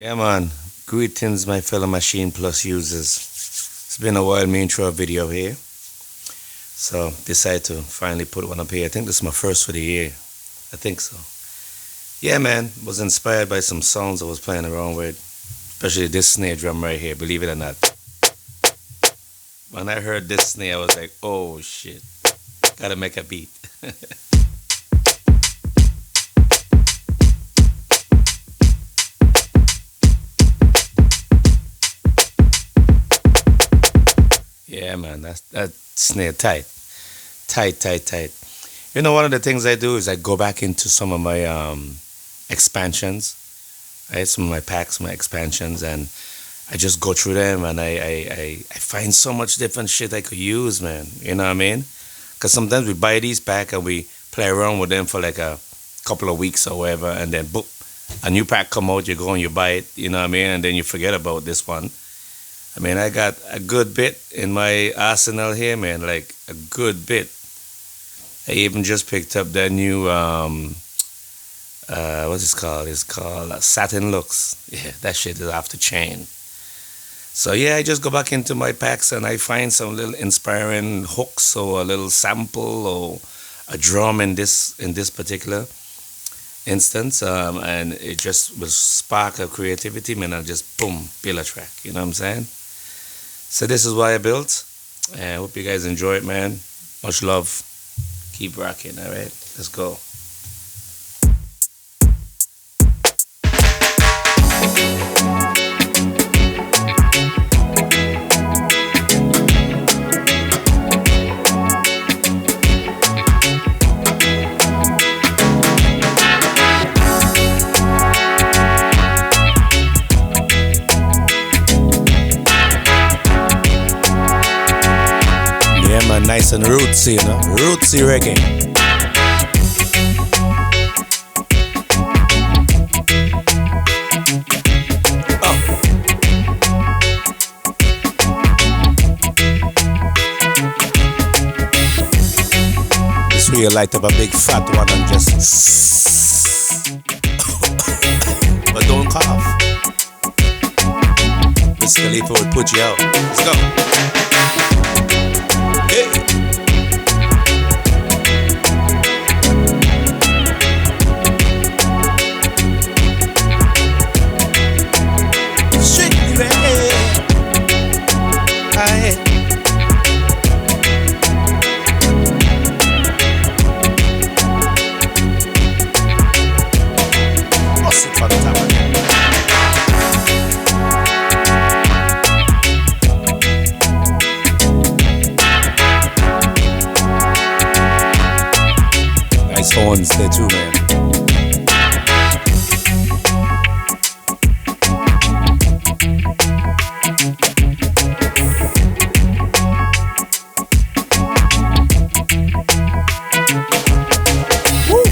Yeah, man. Greetings, my fellow Machine Plus users. It's been a while me intro a video here, so decided to finally put one up here. I think this is my first for the year. I think so. Yeah, man. Was inspired by some songs I was playing around with, especially this snare drum right here. Believe it or not. When I heard this snare, I was like, "Oh shit, gotta make a beat." Yeah, man. That snare tight. Tight, tight, tight. You know, one of the things I do is I go back into some of my expansions, right? Some of my packs, my expansions, and I just go through them and I find so much different shit I could use, man. You know what I mean? Because sometimes we buy these packs and we play around with them for like a couple of weeks or whatever, and then boop, a new pack come out, you go and you buy it, you know what I mean? And then you forget about this one. I mean, I got a good bit in my arsenal here, man, like a good bit. I even just picked up that new what's it called? It's called Satin Looks. Yeah, that shit is off the chain. So yeah, I just go back into my packs and I find some little inspiring hooks or a little sample or a drum in this particular instance, and it just will spark a creativity, man. I just boom, build a track. You know what I'm saying? So this is what I built. I hope you guys enjoy it, man. Much love. Keep rocking. All right, let's go. Yeah, man, nice and rootsy, you know, rootsy reggae. Oh, this way you light up a big fat one and just, but don't cough. Miss Khalifa would put you out. Let's go. Hey. Strictly reggae. Aye. What's it for the top again? Nice horns there too, man. Woo.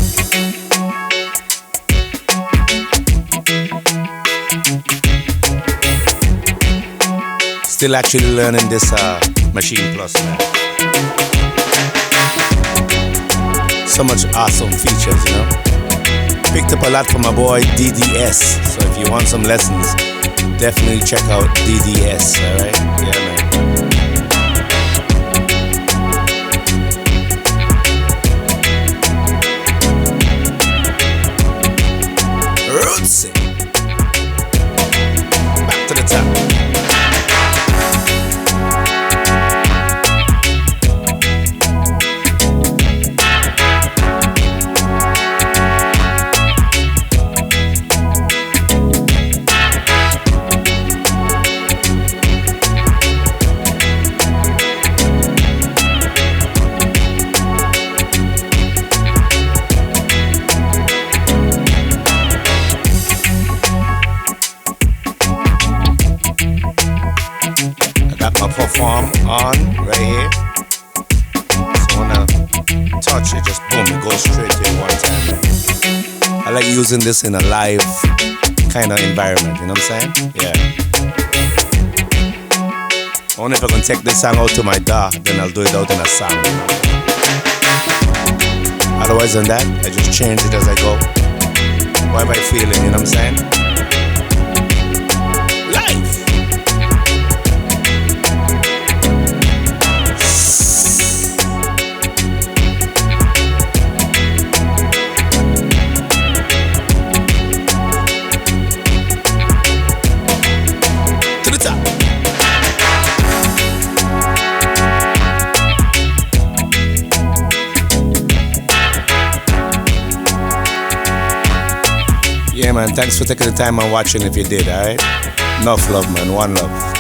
Still actually learning this Machine Plus, man. So much awesome features, you know. Picked up a lot from my boy DDS. So if you want some lessons, definitely check out DDS, alright? Yeah, man. Rootsy. Back to the top. My perform on right here. So when I touch it, just boom, it goes straight to it one time. I like using this in a live kind of environment, you know what I'm saying? Yeah. Only if I can take this song out to my DAW, then I'll do it out in a song. You know? Otherwise than that, I just change it as I go. Whatever I feeling, you know what I'm saying? Yeah, man. Thanks for taking the time and watching if you did, alright? Enough love, man. One love.